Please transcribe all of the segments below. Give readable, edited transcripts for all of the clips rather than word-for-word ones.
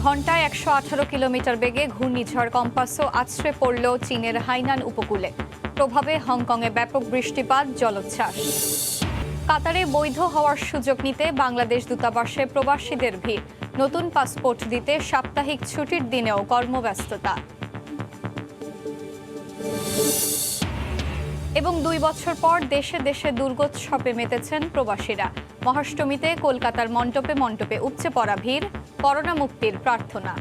ঘণ্টায় ১১৮ কিলোমিটার বেগে ঘূর্ণিঝড় কম্পাসও আছড়ে পড়ল চীনের হাইনান উপকূলে। প্রভাবে হংকংয়ে ব্যাপক বৃষ্টিপাত, জলোচ্ছ্বাস। কাতারে বৈধ হওয়ার সুযোগ নিতে বাংলাদেশ দূতাবাসে প্রবাসীদের ভিড়। নতুন পাসপোর্ট দিতে সাপ্তাহিক ছুটির দিনেও কর্মব্যস্ততা। এবং ২ বছর পর দেশে দেশে দুর্গোৎসবে মেতেছেন প্রবাসীরা। মহাষ্টমীতে কলকাতার মণ্ডপে মণ্ডপে উপচে পড়া ভিড়, করোনা মুক্তির প্রার্থনা।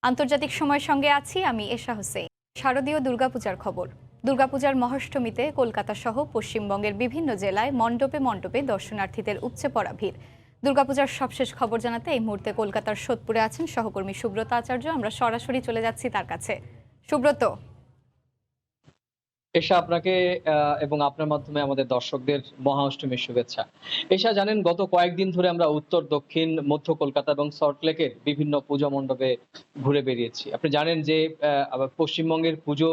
আন্তর্জাতিক সময়ের সঙ্গে আছি আমি এশা হোসেন। শারদীয় দুর্গাপূজার খবর। দুর্গাপূজার মহাষ্টমীতে কলকাতা সহ পশ্চিমবঙ্গের বিভিন্ন জেলায় মণ্ডপে মণ্ডপে দর্শনার্থীদের উপচে পড়া ভিড়। দুর্গাপূজার সবশেষ খবর জানাতে এই মুহূর্তে কলকাতার সোদপুরে আছেন সহকর্মী সুব্রত আচার্য। আমরা সরাসরি চলে যাচ্ছি তার কাছে। সুব্রত, এশা, আপনাকে এবং আপনার মাধ্যমে আমাদের দর্শকদের মহা অষ্টমীর শুভেচ্ছা। এশা, জানেন গত কয়েকদিন ধরে আমরা উত্তর, দক্ষিণ, মধ্য কলকাতা এবং সল্টলেকের বিভিন্ন পূজা মণ্ডপে ঘুরে বেরিয়েছি। আপনি জানেন যে পশ্চিমবঙ্গের পুজো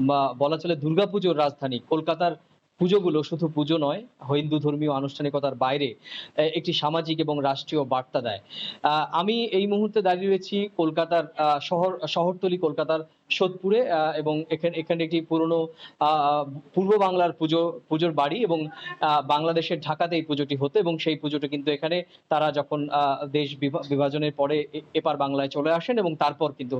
বা বলা চলে দুর্গাপুজোর রাজধানী কলকাতার পুজোগুলো শুধু পুজো নয়, হিন্দু ধর্মীয় আনুষ্ঠানিকতার বাইরে একটি সামাজিক এবং রাষ্ট্রীয় বার্তা দেয়। আমি এই মুহূর্তে দাঁড়িয়ে রয়েছি কলকাতার শহরতলি কলকাতার সোদপুরে, এবং এখানে একটি পুরনো পূর্ব বাংলার পুজোর বাড়ি, এবং বাংলাদেশের ঢাকাতে এই পুজোটি হতো, এবং সেই পুজোটা কিন্তু এখানে তারা যখন দেশ বিভাজনের পরে এপার বাংলায় চলে আসেন, এবং তারপর কিন্তু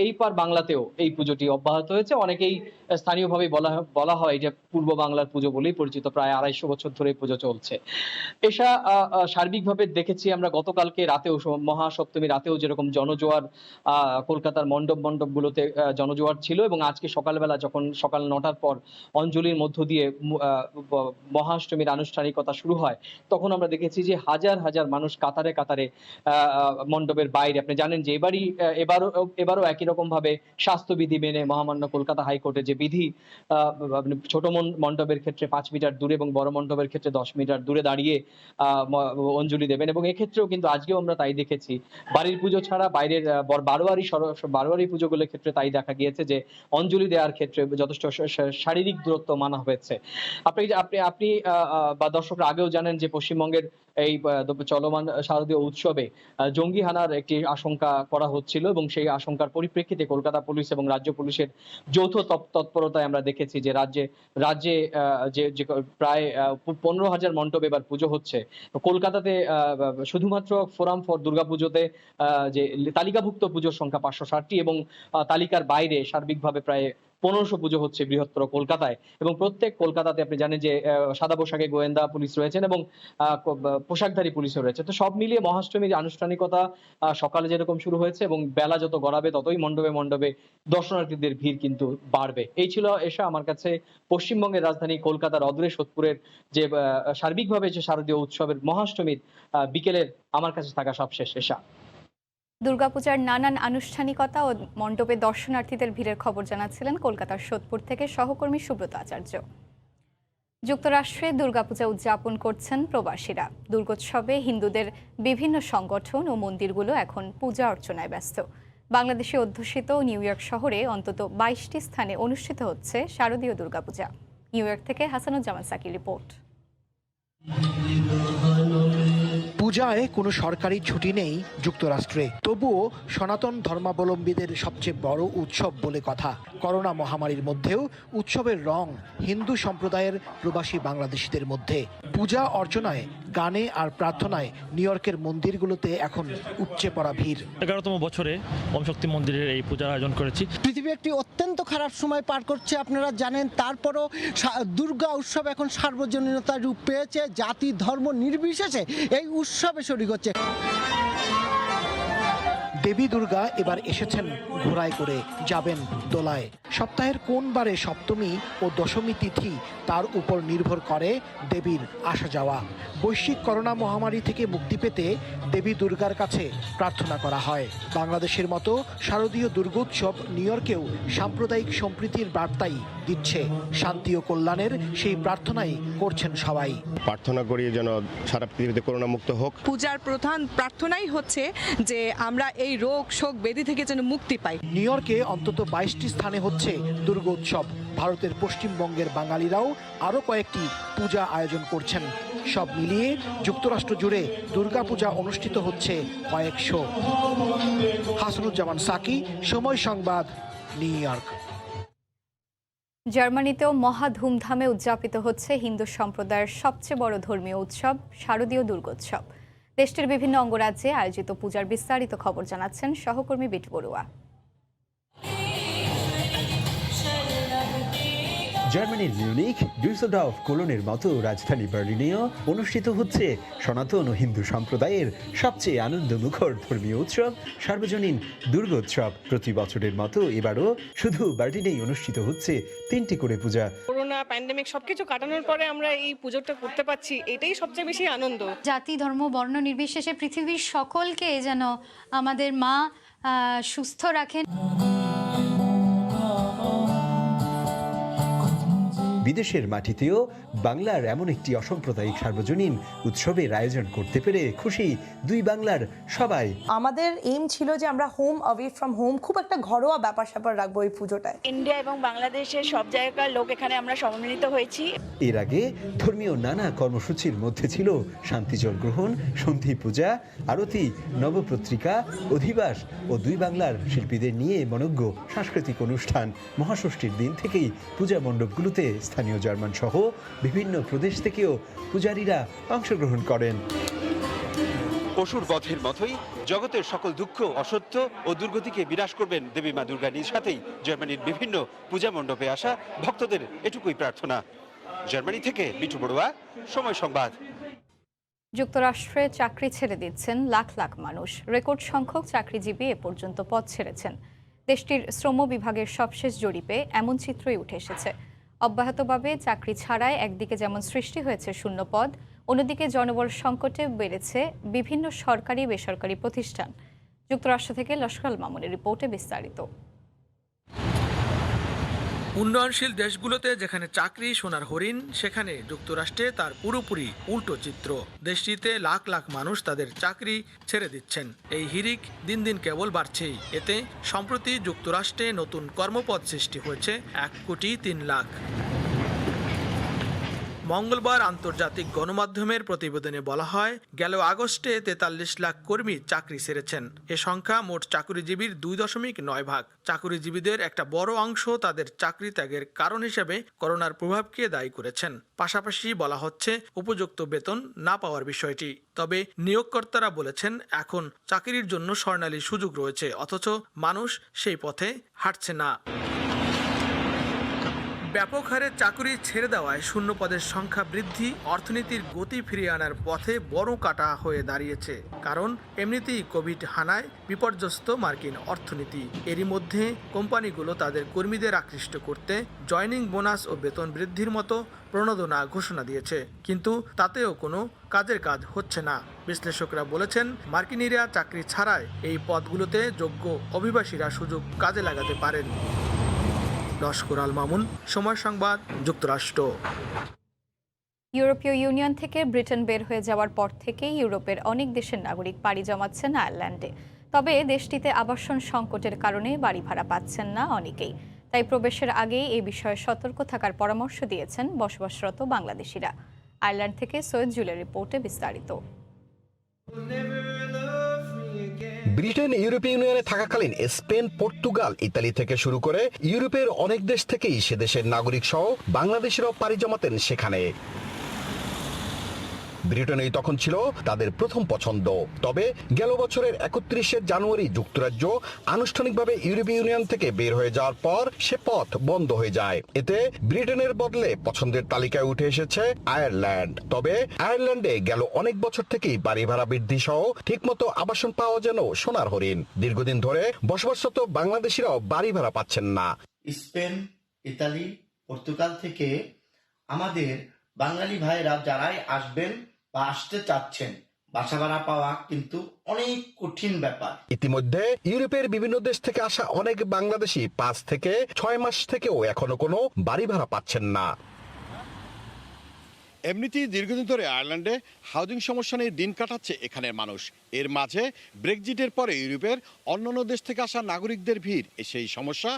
এই পার বাংলাতেও এই পুজোটি অব্যাহত হয়েছে। অনেকেই স্থানীয়ভাবে বলা হয় যে পূর্ব বাংলার পুজো বলেই পরিচিত। প্রায় ২৫০ বছর ধরে পুজো চলছে। এসা সার্বিকভাবে দেখেছি আমরা গতকালকে রাতেও, মহাসপ্তমী রাতেও যেরকম জনজোয়ার কলকাতার মণ্ডপগুলোতে জনজোয়ার ছিল, এবং আজকে সকালবেলা যখন সকাল ৯টার পর অঞ্জলির মধ্য দিয়ে মহাষ্টমীর আনুষ্ঠানিকতা শুরু হয়, তখন আমরা দেখেছি যে হাজার হাজার মানুষ কাতারে কাতারে মণ্ডপের বাইরে। আপনি জানেন যে এবারও একই রকম ভাবে স্বাস্থ্যবিধি মেনে মহামান্য কলকাতা হাইকোর্টের যে বিধি, ছোট মণ্ডপের ক্ষেত্রে ৫ মিটার দূরে এবং বড় মণ্ডপের ক্ষেত্রে ১০ মিটার দূরে দাঁড়িয়ে অঞ্জলি দেবেন, এবং এক্ষেত্রেও কিন্তু আজকেও আমরা তাই দেখেছি। বাড়ির পুজো ছাড়া বাইরের বারোয়ারি পুজোগুলোর ক্ষেত্রে তাই দেখা গিয়েছে যে অঞ্জলি দেওয়ার ক্ষেত্রে যথেষ্ট শারীরিক দূরত্ব মানা হয়েছে। আপনি বা দর্শকরা আগেও জানেন যে পশ্চিমবঙ্গের এই চলমান শারদীয় উৎসবে জঙ্গি হানার একটি আশঙ্কা করা হচ্ছিল, এবং সেই আশঙ্কার পরিপ্রেক্ষিতে কলকাতা পুলিশ এবং রাজ্য পুলিশের যৌথ তৎপরতায় আমরা দেখেছি যে রাজ্যে যে প্রায় ১৫,০০০ মণ্ডপ এবার পুজো হচ্ছে। কলকাতাতে শুধুমাত্র ফোরাম ফর দুর্গাপুজোতে যে তালিকাভুক্ত পুজোর সংখ্যা ৫৬০টি, এবং তালিকার বাইরে সার্বিকভাবে প্রায় ১৫০০ পুজো হচ্ছে বৃহত্তর কলকাতায়। এবং প্রত্যেক কলকাতাতে আপনি জানেন যে সাদা পোশাকে গোয়েন্দা পুলিশ রয়েছেন, এবং পোশাকধারী পুলিশও রয়েছে। তো সব মিলিয়ে মহাষ্টমীর আনুষ্ঠানিকতা সকালে যেরকম শুরু হয়েছে, এবং বেলা যত গড়াবে ততই মণ্ডপে মণ্ডপে দর্শনার্থীদের ভিড় কিন্তু বাড়বে। এই ছিল এসা আমার কাছে পশ্চিমবঙ্গের রাজধানী কলকাতার অদূরে সোদপুরের যে সার্বিকভাবে যে শারদীয় উৎসবের মহাষ্টমীর বিকেলের আমার কাছে থাকা সবশেষ এসা। দুর্গাপূজার নানান আনুষ্ঠানিকতা ও মণ্ডপে দর্শনার্থীদের ভিড়ের খবর জানাচ্ছিলেন কলকাতার সোদপুর থেকে সহকর্মী সুব্রত আচার্য। যুক্তরাষ্ট্রে দুর্গাপূজা উদযাপন করছেন প্রবাসীরা। দুর্গোৎসবে হিন্দুদের বিভিন্ন সংগঠন ও মন্দিরগুলো এখন পূজা অর্চনায় ব্যস্ত। বাংলাদেশে অধ্যুষিত নিউ ইয়র্ক শহরে অন্তত ২২টি স্থানে অনুষ্ঠিত হচ্ছে শারদীয় দুর্গাপূজা। নিউ ইয়র্ক থেকে হাসানুজ্জামান সাকির রিপোর্ট। পূজায় কোনো সরকারি ছুটি নেই যুক্তরাষ্ট্রে, তবুও সনাতন ধর্মাবলম্বীদের সবচেয়ে বড় উৎসব বলে কথা। করোনা মহামারীর মধ্যেও উৎসবের রং হিন্দু সম্প্রদায়ের প্রবাসী বাংলাদেশিদের মধ্যে। পূজা অর্চনায়, গানে আর প্রার্থনায় নিউ ইয়র্কের মন্দিরগুলোতে এখন উপচে পড়া ভিড়। 11তম বছরে ওম শক্তি মন্দিরের এই পূজার আয়োজন করেছি। পৃথিবী একটি অত্যন্ত খারাপ সময় পার করছে, আপনারা জানেন। তারপরও দুর্গা উৎসব এখন সার্বজনীনতার রূপ পেয়েছে। জাতি ধর্ম নির্বিশেষে এই উৎসবে শরীক হচ্ছে। দেবী দুর্গা এবার এসেছেন ঘোড়ায় করে, যাবেন দোলায়। সপ্তাহের কোন বারে সপ্তমী ও দশমী তিথি তার উপর নির্ভর করে দেবীর আসা যাওয়া। বৈশ্বিক করোনা মহামারী থেকে মুক্তি পেতে দেবী দুর্গার কাছে প্রার্থনা করা হয়। বাংলাদেশের মতো শারদীয় দুর্গোৎসব নিউ ইয়র্কেও সাম্প্রদায়িক সম্প্রীতির বার্তাই দিচ্ছে। শান্তি ও কল্যাণের সেই প্রার্থনাই করছেন সবাই। প্রার্থনা করি যেন সারা পৃথিবীতে করোনা মুক্ত হোক। পূজার প্রধান প্রার্থনাই হচ্ছে যে আমরা এই রোগ শোক ব্যাধি থেকে যেন মুক্তি পাই। নিউ ইয়র্কে অন্তত ২২টি স্থানে হচ্ছে দুর্গোৎসব। ভারতের পশ্চিমবঙ্গের বাঙালিরাও আরও কয়েকটি পূজা আয়োজন করছেন। সব মিলিয়ে যুক্তরাষ্ট্র জুড়ে দুর্গাপূজা অনুষ্ঠিত হচ্ছে কয়েকশো। হাসানুজ্জামান সাকি, সময় সংবাদ, নিউ ইয়র্ক। জার্মানিতেও মহা ধুমধামে উদযাপিত হচ্ছে হিন্দু সম্প্রদায়ের সবচেয়ে বড় ধর্মীয় উৎসব শারদীয় দুর্গোৎসব। দেশটির বিভিন্ন অঙ্গরাজ্যে আয়োজিত পূজার বিস্তারিত খবর জানাচ্ছেন সহকর্মী বিটু বড়ুয়া। জার্মানির মিউনিখ, ডুসেলডর্ফ, কোলনের মতো রাজধানী বার্লিনেও অনুষ্ঠিত হচ্ছে সনাতন ও হিন্দু সম্প্রদায়ের সবচেয়ে আনন্দমুখর ধর্মীয় উৎসব সার্বজনীন দুর্গোৎসব। প্রতি বছরের মতো এবারও শুধু বার্লিনেই অনুষ্ঠিত হচ্ছে 3টি করে পূজা। করোনা প্যান্ডেমিক সবকিছু কাটানোর পরে আমরা এই পুজোটা করতে পারছি, এটাই সবচেয়ে বেশি আনন্দ। জাতি ধর্ম বর্ণ নির্বিশেষে পৃথিবীর সকলকে যেন আমাদের মা সুস্থ রাখেন। বিদেশের মাটিতেও বাংলার এমন একটি অসাম্প্রদায়িক সার্বজনীন উৎসবের আয়োজন করতে পেরে খুশি দুই বাংলার সবাই। আমাদের এইম ছিল যে আমরা হোম অ্যাওয়ে ফ্রম হোম খুব একটা ঘরোয়া ব্যাপার স্যাপার রাখবো এই পুজোটায়। ইন্ডিয়া এবং বাংলাদেশের সব জায়গার লোক এখানে আমরা সম্মিলিত হয়েছি। এর আগে ধর্মীয় নানা কর্মসূচির মধ্যে ছিল শান্তিজল গ্রহণ, সন্ধি পূজা, আরতি, নবপত্রিকা, অধিবাস ও দুই বাংলার শিল্পীদের নিয়ে মনোজ্ঞ সাংস্কৃতিক অনুষ্ঠান। মহাষষ্ঠীর দিন থেকেই পূজা মণ্ডপগুলোতে স্থানীয় জার্মান সহ বিভিন্ন প্রদেশ থেকেও পূজারীরা অংশগ্রহণ করেন। অসুর বধের মতোই জগতের সকল দুঃখ, অসত্য ও দুর্গতিকে বিনাশ করবেন দেবী মা দুর্গা নিজ হাতেই। জার্মানির বিভিন্ন পূজা মণ্ডপে আসা ভক্তদের এটুকুই প্রার্থনা। জার্মানি থেকে বিটু বড়ুয়া, সময় সংবাদ। যুক্তরাষ্ট্রে চাকরি ছেড়ে দিচ্ছেন লাখ লাখ মানুষ। রেকর্ড সংখ্যক চাকরিজীবী এ পর্যন্ত পদ ছেড়েছেন। দেশটির শ্রম বিভাগের সবশেষ জরিপে এমন চিত্রই উঠে এসেছে। অব্যাহতভাবে চাকরি ছাড়ায় একদিকে যেমন সৃষ্টি হয়েছে শূন্য পদ, অন্যদিকে জনবল সংকটে বেড়েছে বিভিন্ন সরকারি বেসরকারি প্রতিষ্ঠান। যুক্তরাষ্ট্র থেকে লস্কর মামুনের রিপোর্টে বিস্তারিত। উন্নয়নশীল দেশগুলোতে যেখানে চাকরি সোনার হরিণ, সেখানে যুক্তরাষ্ট্রে তার পুরোপুরি উল্টো চিত্র। দেশটিতে লাখ লাখ মানুষ তাদের চাকরি ছেড়ে দিচ্ছেন। এই হিড়িক দিন দিন কেবল বাড়ছেই। এতে সম্প্রতি যুক্তরাষ্ট্রে নতুন কর্মপদ সৃষ্টি হয়েছে 1,03,00,000। মঙ্গলবার আন্তর্জাতিক গণমাধ্যমের প্রতিবেদনে বলা হয়, গেল আগস্টে 43 লাখ কর্মী চাকরি ছেড়েছেন। এ সংখ্যা মোট চাকরিজীবীর 2.9 ভাগ। চাকরিজীবীদের একটা বড় অংশ তাদের চাকরি ত্যাগের কারণ হিসেবে করোনার প্রভাবকে দায়ী করেছেন। পাশাপাশি বলা হচ্ছে উপযুক্ত বেতন না পাওয়ার বিষয়টি। তবে নিয়োগকর্তারা বলেছেন এখন চাকরির জন্য স্বর্ণালী সুযোগ রয়েছে, অথচ মানুষ সেই পথে হাঁটছে না। ব্যাপক হারে চাকরি ছেড়ে দেওয়ায় শূন্য পদের সংখ্যা বৃদ্ধি অর্থনীতির গতি ফিরিয়ে আনার পথে বড় কাটা হয়ে দাঁড়িয়েছে। কারণ এমনিতেই কোভিড হানায় বিপর্যস্ত মার্কিন অর্থনীতি। এরই মধ্যে কোম্পানিগুলো তাদের কর্মীদের আকৃষ্ট করতে জয়নিং বোনাস ও বেতন বৃদ্ধির মতো প্রণোদনা ঘোষণা দিয়েছে, কিন্তু তাতেও কোনো কাজের কাজ হচ্ছে না। বিশ্লেষকরা বলেছেন, মার্কিনিরা চাকরি ছাড়াই এই পদগুলোতে যোগ্য অভিবাসীরা সুযোগ কাজে লাগাতে পারেন। লস্কর আল মামুন, সময় সংবাদ, যুক্তরাষ্ট্র। ইউরোপীয় ইউনিয়ন থেকে ব্রিটেন বের হয়ে যাওয়ার পর থেকেই ইউরোপের অনেক দেশের নাগরিক পাড়ি জমাচ্ছেন আয়ারল্যান্ডে। তবে দেশটিতে আবাসন সংকটের কারণে বাড়ি ভাড়া পাচ্ছেন না অনেকেই। তাই প্রবেশের আগেই এই বিষয়ে সতর্ক থাকার পরামর্শ দিয়েছেন বসবাসরত বাংলাদেশিরা। আয়ারল্যান্ড থেকে সৈয়দ জুলের রিপোর্টে বিস্তারিত। ব্রিটেন ইউরোপীয় ইউনিয়নে থাকাকালীন স্পেন, পর্তুগাল, ইতালি থেকে শুরু করে ইউরোপের অনেক দেশ থেকেই সে দেশের নাগরিক সহ বাংলাদেশিরাও পাড়ি জমাতেন সেখানে। ব্রিটেনই তখন ছিল তাদের প্রথম পছন্দ। তবে গেল বছরের 31শে জানুয়ারি যুক্তরাজ্য আনুষ্ঠানিকভাবে ইউরোপীয় ইউনিয়ন থেকে বের হয়ে যাওয়ার পর সে পথ বন্ধ হয়ে যায়। এতে ব্রিটেনের বদলে পছন্দের তালিকায় উঠে এসেছে আয়ারল্যান্ড। তবে আয়ারল্যান্ডে গেল অনেক বছর থেকেই বাড়ি ভাড়া বৃদ্ধি সহ ঠিকমতো আবাসন পাওয়া যেন সোনার হরিণ। দীর্ঘদিন ধরে বসবাসরত বাংলাদেশিরাও বাড়ি ভাড়া পাচ্ছেন না। স্পেন, ইতালি, পর্তুগাল থেকে আমাদের বাঙালি ভাইরা যারাই আসবেন বা আসতে চাচ্ছেন, বাসা ভাড়া পাওয়া কিন্তু অনেক কঠিন ব্যাপার। ইতিমধ্যে ইউরোপের বিভিন্ন দেশ থেকে আসা অনেক বাংলাদেশি 5 থেকে 6 মাস থেকেও এখনো কোনো বাড়ি ভাড়া পাচ্ছেন না। এমনিতেই দীর্ঘদিন ধরে আয়ারল্যান্ডে হাউজিং সমস্যা নিয়ে দিন কাটাচ্ছে এখানের মানুষ। এর মাঝে ব্রেক্সিটের পরে ইউরোপের অন্যান্য দেশ থেকে আসা নাগরিকদের ভিড় সেই সমস্যা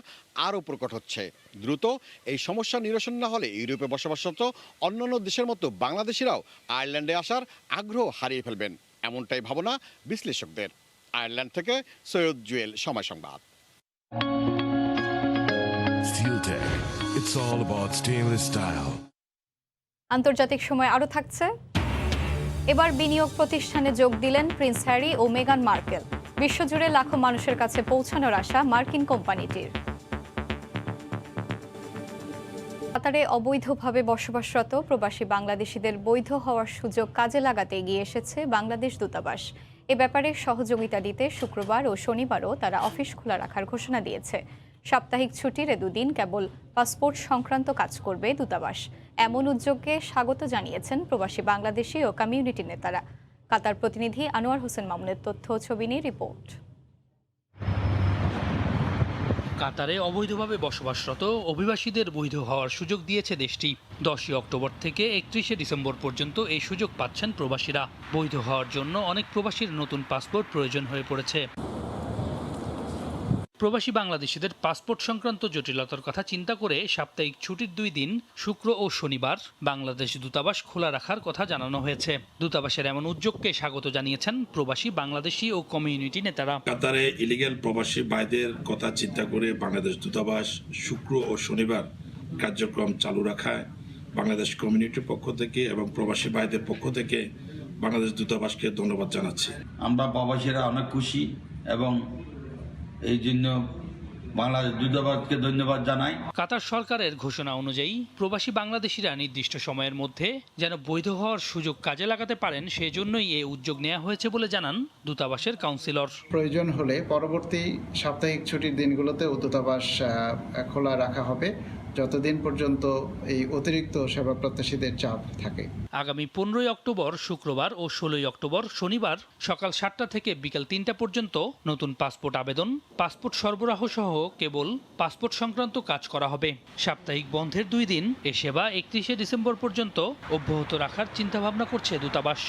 আরও প্রকট হচ্ছে। দ্রুত এই সমস্যা নিরসন না হলে ইউরোপে বসবাসরত অন্যান্য দেশের মতো বাংলাদেশিরাও আয়ারল্যান্ডে আসার আগ্রহ হারিয়ে ফেলবেন, এমনটাই ভাবনা বিশ্লেষকদের। আয়ারল্যান্ড থেকে সৈয়দ জুয়েল, সময় সংবাদ। It's all about stainless style. আন্তর্জাতিক সময় আরও থাকছে। এবার বিনিয়োগ প্রতিষ্ঠানে যোগ দিলেন প্রিন্স হ্যারি ও মেগান মার্কেল। বিশ্বজুড়ে লাখো মানুষের কাছে পৌঁছানোর আশা মার্কিন কোম্পানিটির। কাতারে অবৈধভাবে বসবাসরত প্রবাসী বাংলাদেশিদের বৈধ হওয়ার সুযোগ কাজে লাগাতে এগিয়ে এসেছে বাংলাদেশ দূতাবাস। এ ব্যাপারে সহযোগিতা দিতে শুক্রবার ও শনিবারও তারা অফিস খোলা রাখার ঘোষণা দিয়েছে। সাপ্তাহিক ছুটির দুদিন কেবল পাসপোর্ট সংক্রান্ত কাজ করবে দূতাবাস। এমন উদ্যোগকে স্বাগত জানিয়েছেন প্রবাসী বাংলাদেশি ও কমিউনিটি নেতারা। কাতার প্রতিনিধি আনোয়ার হোসেন মামুনের তথ্য ও ছবি নিয়ে রিপোর্ট। কাতারে অবৈধভাবে বসবাসরত অভিবাসীদের বৈধ হওয়ার সুযোগ দিয়েছে দেশটি। 10 অক্টোবর থেকে 31 ডিসেম্বর পর্যন্ত এই সুযোগ পাচ্ছেন প্রবাসীরা। বৈধ হওয়ার জন্য অনেক প্রবাসীর নতুন পাসপোর্ট প্রয়োজন হয়ে পড়েছে। প্রবাসী বাংলাদেশিদের পাসপোর্ট সংক্রান্ত জটিলতার কথা চিন্তা করে সাপ্তাহিক ছুটির 2 দিন শুক্র ও শনিবার বাংলাদেশ দূতাবাস খোলা রাখার কথা জানানো হয়েছে। দূতাবাসের এমন উদ্যোগকে স্বাগত জানিয়েছেন প্রবাসী বাংলাদেশি ও কমিউনিটি নেতারা। কাতারে ইলিগ্যাল প্রবাসী ভাইদের কথা চিন্তা করে বাংলাদেশ দূতাবাস শুক্র ও শনিবার কার্যক্রম চালু রাখায় বাংলাদেশ কমিউনিটির পক্ষ থেকে এবং প্রবাসী ভাইদের পক্ষ থেকে বাংলাদেশ দূতাবাসকে ধন্যবাদ জানাচ্ছি। আমরা প্রবাসীরা অনেক খুশি এবং এই জন্য বাংলাদেশ দূতাবাসকে ধন্যবাদ জানাই। কাতার সরকারের ঘোষণা অনুযায়ী প্রবাসী বাংলাদেশিরা নির্দিষ্ট সময়ের মধ্যে যেন বৈধ হওয়ার সুযোগ কাজে লাগাতে পারেন, সেজন্যই এই উদ্যোগ নেওয়া হয়েছে বলে জানান দূতাবাসের কাউন্সিলর। প্রয়োজন হলে পরবর্তী সাপ্তাহিক ছুটির দিনগুলোতে দূতাবাস খোলা রাখা হবে, যতদিন পর্যন্ত এই অতিরিক্ত সেবা প্রত্যাশীদের চাপ থাকে। আগামী 15 অক্টোবর শুক্রবার ও 16 অক্টোবর শনিবার সকাল 7টা থেকে বিকাল 3টা পর্যন্ত নতুন পাসপোর্ট আবেদন, পাসপোর্ট সরবরাহ সহ কেবল পাসপোর্ট সংক্রান্ত কাজ করা হবে। সাপ্তাহিক বন্ধের 2 দিন এ সেবা 31 ডিসেম্বর পর্যন্ত অব্যাহত রাখার চিন্তাভাবনা করছে দূতাবাস।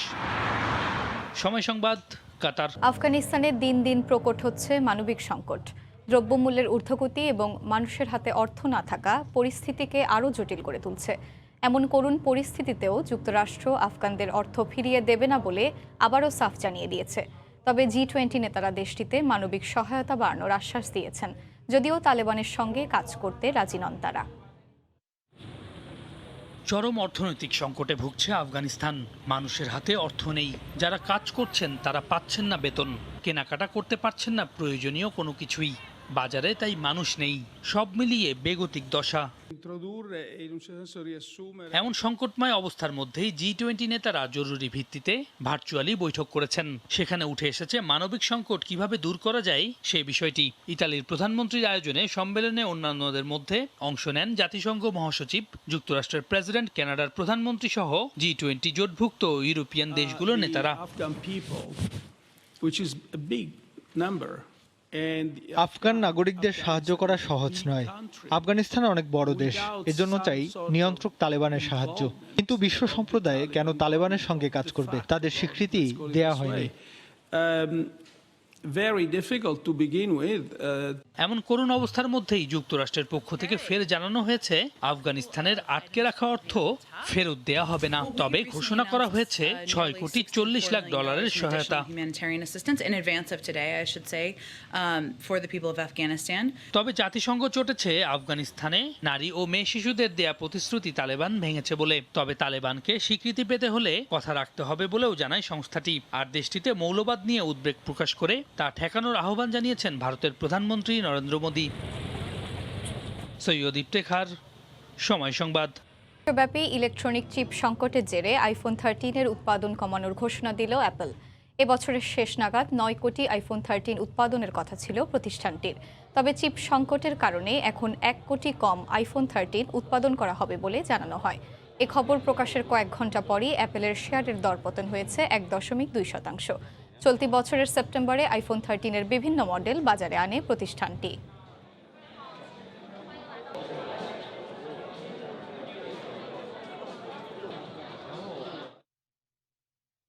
সময় সংবাদ, কাতার। আফগানিস্তানে দিন দিন প্রকট হচ্ছে মানবিক সংকট। দ্রব্যমূল্যের ঊর্ধ্বগতি এবং মানুষের হাতে অর্থ না থাকা পরিস্থিতিকে আরও জটিল করে তুলছে। এমন করুণ পরিস্থিতিতেও যুক্তরাষ্ট্র আফগানদের অর্থ ফিরিয়ে দেবে না বলে আবারও সাফ জানিয়ে দিয়েছে। তবে G20 নেতারা দেশটিতে মানবিক সহায়তা বাড়ানোর আশ্বাস দিয়েছেন, যদিও তালেবানের সঙ্গে কাজ করতে রাজি নন তারা। চরম অর্থনৈতিক সংকটে ভুগছে আফগানিস্তান। মানুষের হাতে অর্থ নেই, যারা কাজ করছেন তারা পাচ্ছেন না বেতন, কেনাকাটা করতে পারছেন না প্রয়োজনীয় কোনো কিছুই। বাজারে তাই মানুষ নেই, সব মিলিয়ে বেগতিক দশা। এমন সংকটময় অবস্থার মধ্যেই G20 নেতারা জরুরি ভিত্তিতে ভার্চুয়ালি বৈঠক করেছেন। সেখানে উঠে এসেছে মানবিক সংকট কিভাবে দূর করা যায় সেই বিষয়টি। ইতালির প্রধানমন্ত্রীর আয়োজনে সম্মেলনে অন্যান্যদের মধ্যে অংশ নেন জাতিসংঘ মহাসচিব, যুক্তরাষ্ট্রের প্রেসিডেন্ট, কানাডার প্রধানমন্ত্রী সহ G20 জোটভুক্ত ইউরোপিয়ান দেশগুলোর নেতারা। আফগান নাগরিকদের সাহায্য করা সহজ নয়। আফগানিস্তান অনেক বড় দেশ, এজন্য চাই নিয়ন্ত্রক তালেবানের সাহায্য। কিন্তু বিশ্ব সম্প্রদায় কেন তালেবানের সঙ্গে কাজ করবে, তাদের স্বীকৃতি দেয়া হয়নি। এমন করুণ অবস্থার মধ্যেই যুক্তরাষ্ট্রের পক্ষ থেকে ফের জানানো হয়েছে আফগানিস্তানের আটকে রাখা অর্থ ফেরত দেয়া হবে না। তবে ঘোষণা করা হয়েছে $6.40 কোটি সহায়তা। তবে জাতিসংঘ চটেছে আফগানিস্তানে নারী ও মেয়ে শিশুদের দেয়া প্রতিশ্রুতি তালেবান ভেঙেছে বলে। তবে তালেবানকে স্বীকৃতি পেতে হলে কথা রাখতে হবে বলেও জানায় সংস্থাটি। আর দেশটিতে মৌলবাদ নিয়ে উদ্বেগ প্রকাশ করে তা ঠেকানোর আহ্বান জানিয়েছেন ভারতের প্রধানমন্ত্রী নরেন্দ্র মোদী। সৈয়দ ইফতেখার, সময় সংবাদ। বিশ্বব্যাপী ইলেকট্রনিক চিপ সংকটের জেরে আইফোন 13-এর উৎপাদন কমানোর ঘোষণা দিল অ্যাপল। এবছরের শেষ নাগাদ 9 কোটি আইফোন 13 উৎপাদনের কথা ছিল প্রতিষ্ঠানটির। তবে চিপ সংকটের কারণে এখন 1 কোটি কম আইফোন 13 উৎপাদন করা হবে বলে জানানো হয়। এ খবর প্রকাশের কয়েক ঘন্টা পরই অ্যাপলের শেয়ারের দরপতন হয়েছে 1.2%। চলতি বছরের সেপ্টেম্বরে আইফোন 13-এর বিভিন্ন মডেল বাজারে আনে প্রতিষ্ঠানটি।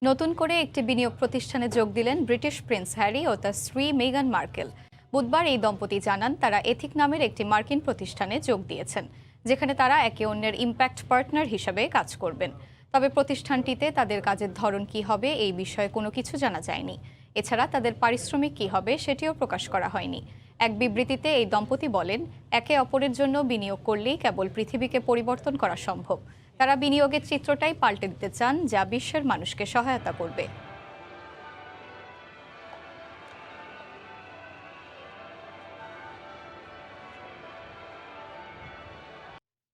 নতুন করে একটি বিনিয়োগ প্রতিষ্ঠানে যোগ দিলেন ব্রিটিশ প্রিন্স হ্যারি ও তার স্ত্রী মেগান মার্কেল। বুধবার এই দম্পতি জানান তারা এথিক নামের একটি মার্কিন প্রতিষ্ঠানে যোগ দিয়েছেন, যেখানে তারা একে অন্যের ইম্প্যাক্ট পার্টনার হিসেবে কাজ করবেন। তবে প্রতিষ্ঠানটিতে তাদের কাজের ধরন কী হবে এই বিষয়ে কোনো কিছু জানা যায়নি। এছাড়া তাদের পারিশ্রমিক কী হবে সেটিও প্রকাশ করা হয়নি। এক বিবৃতিতে এই দম্পতি বলেন, একে অপরের জন্য বিনিয়োগ করলেই কেবল পৃথিবীকে পরিবর্তন করা সম্ভব। তারা বিনিয়োগের চিত্রটাই পাল্টে দিতে চান, যা বিশ্বের মানুষকে সহায়তা করবে।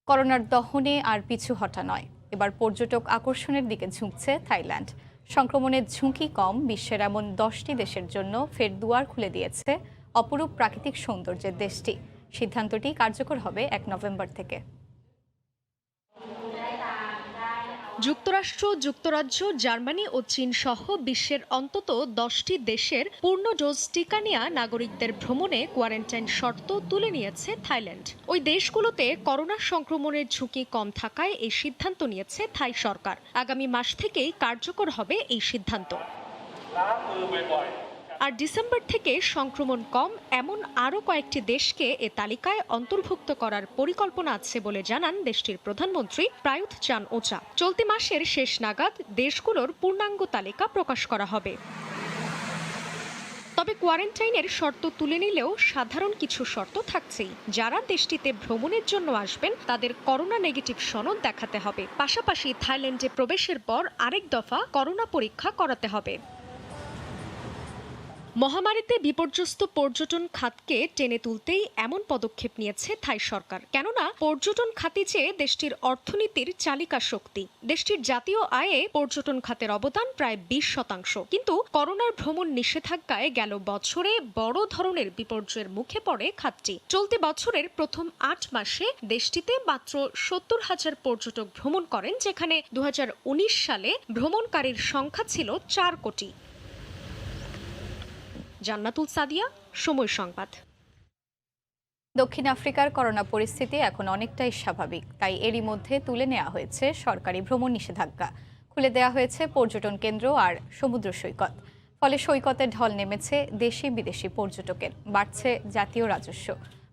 করোনার দহনে আর পিছু হটা নয়, এবার পর্যটক আকর্ষণের দিকে ঝুঁকছে থাইল্যান্ড। সংক্রমণের ঝুঁকি কম বিশ্বের এমন 10টি দেশের জন্য ফের দুয়ার খুলে দিয়েছে অপরূপ প্রাকৃতিক সৌন্দর্যের দেশটি। সিদ্ধান্তটি কার্যকর হবে 1 নভেম্বর থেকে। যুক্তরাষ্ট্র, যুক্তরাজ্য, জার্মানি ও চীন সহ বিশ্বের অন্তত 10টি দেশের পূর্ণ ডোজ টিকা নেওয়া নাগরিকদের ভ্রমণে কোয়ারেন্টাইন শর্ত তুলে নিয়েছে থাইল্যান্ড। ওই দেশগুলোতে করোনা সংক্রমণের ঝুঁকি কম থাকায় এই সিদ্ধান্ত নিয়েছে থাই সরকার। আগামী মাস থেকেই কার্যকর হবে এই সিদ্ধান্ত। আর ডিসেম্বর থেকে সংক্রমণ কম এমন আরও কয়েকটি দেশকে এ তালিকায় অন্তর্ভুক্ত করার পরিকল্পনা আছে বলে জানান দেশটির প্রধানমন্ত্রী প্রায়ুথ চান-ওচা। চলতি মাসের শেষ নাগাদ দেশগুলোর পূর্ণাঙ্গ তালিকা প্রকাশ করা হবে। তবে কোয়ারেন্টাইনের শর্ত তুলে নিলেও সাধারণ কিছু শর্ত থাকছেই। যারা দেশটিতে ভ্রমণের জন্য আসবেন তাদের করোনা নেগেটিভ সনদ দেখাতে হবে। পাশাপাশি থাইল্যান্ডে প্রবেশের পর আরেক দফা করোনা পরীক্ষা করাতে হবে। মহামারীতে বিপর্যস্ত পর্যটন খাতকে টেনে তুলতেই এমন পদক্ষেপ নিয়েছে থাই সরকার। কেননা পর্যটন খাতই যে দেশটির অর্থনীতির চালিকা শক্তি। দেশটির জাতীয় আয়ে পর্যটন খাতের অবদান প্রায় 20%। কিন্তু করোনার ভ্রমণ নিষেধাজ্ঞায় গেল বছরে বড় ধরনের বিপর্যয়ের মুখে পড়ে খাতটি। চলতি বছরের প্রথম 8 মাসে দেশটিতে মাত্র 70,000 পর্যটক ভ্রমণ করেন, যেখানে 2019 সালে ভ্রমণকারীর সংখ্যা ছিল 4 কোটি। জান্নাতুল সাদিয়া, সময় সংবাদ। দক্ষিণ আফ্রিকার করোনা পরিস্থিতি এখন অনেকটাই স্বাভাবিক, তাই এরই মধ্যে তুলে নেওয়া হয়েছে সরকারি ভ্রমণ নিষেধাজ্ঞা। খুলে দেওয়া হয়েছে পর্যটন কেন্দ্র আর সমুদ্র সৈকত। ফলে সৈকতের ঢল নেমেছে দেশি বিদেশি পর্যটকের, বাড়ছে জাতীয় রাজস্ব।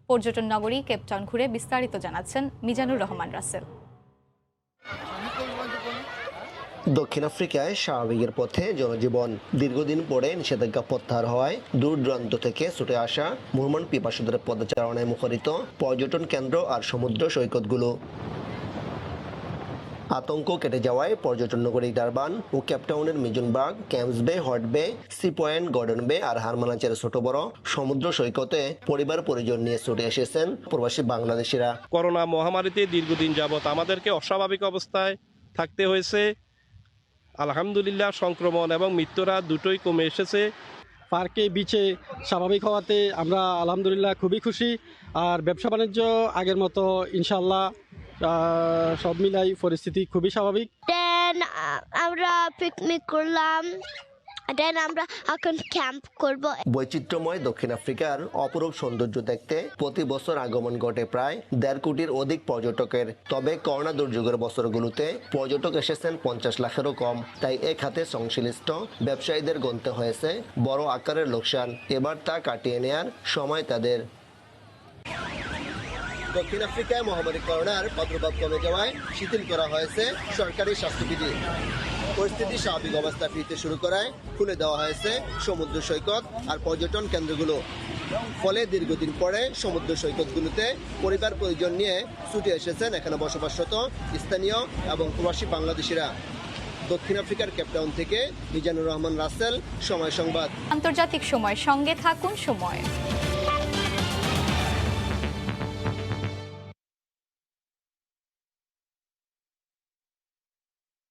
পর্যটন নগরী কেপটাউন ঘুরে বিস্তারিত জানাচ্ছেন মিজানুর রহমান রাসেল। দক্ষিণ আফ্রিকায় স্বাভাবিকের পথে জনজীবন। দীর্ঘদিন পরে নিষেধাজ্ঞা প্রত্যাহার হওয়ায় দূর দূরান্ত থেকে ছুটে আসা ভ্রমণ পিপাসুদের পদচারণায় মুখরিত পর্যটন কেন্দ্র আর সমুদ্র সৈকতগুলো। আতঙ্ক কেটে যাওয়ায় পর্যটন নগরী ডারবান ও কেপটাউনের মিজনবার্গ, ক্যাম্পস বে, হট বে, সি পয়েন্ট, গর্ডন বে আর হারমানাচের ছোট বড় সমুদ্র সৈকতে পরিবার পরিজন নিয়ে ছুটে এসেছেন প্রবাসী বাংলাদেশিরা। করোনা মহামারীতে দীর্ঘদিন যাবৎ আমাদেরকে অস্বাভাবিক অবস্থায় থাকতে হয়েছে। আলহামদুলিল্লাহ সংক্রমণ এবং মৃত্যুরা দুটোই কমে এসেছে। পার্কে বিচে স্বাভাবিক হওয়াতে আমরা আলহামদুলিল্লাহ খুবই খুশি। আর ব্যবসা বাণিজ্য আগের মতো ইনশাল্লাহ সব মিলাই পরিস্থিতি খুবই স্বাভাবিক। আমরা পিকনিক করলাম, আমরা এখন ক্যাম্প করব। বৈচিত্র্যময় দক্ষিণ আফ্রিকার অপরূপ সৌন্দর্য দেখতে প্রতি বছর আগমন ঘটে প্রায় 1.5 কোটির অধিক পর্যটকের। তবে করোনা দুর্যোগের বছরগুলোতে পর্যটক এসেছেন 50 লাখেরও কম। তাই এ খাতে সংশ্লিষ্ট ব্যবসায়ীদের গুনতে হয়েছে বড় আকারের লোকসান। এবার তা কাটিয়ে নেয়ার সময় তাদের। দক্ষিণ আফ্রিকায় মহামারী করোনার প্রাদুর্ভাব কমে যাওয়ায় শিথিল করা হয়েছে সরকারি স্বাস্থ্যবিধি। পরিস্থিতি স্বাভাবিক অবস্থা ফিরতে শুরু করায় খুলে দেওয়া হয়েছে সমুদ্র সৈকত আর পর্যটন কেন্দ্রগুলো। ফলে দীর্ঘদিন পরে সমুদ্র সৈকতগুলোতে পরিবার পরিজন নিয়ে ছুটে এসেছেন এখানে বসবাসরত স্থানীয় এবং প্রবাসী বাংলাদেশিরা। দক্ষিণ আফ্রিকার কেপটাউন থেকে মিজানুর রহমান রাসেল, সময় সংবাদ। আন্তর্জাতিক সময় সঙ্গে থাকুন সময়।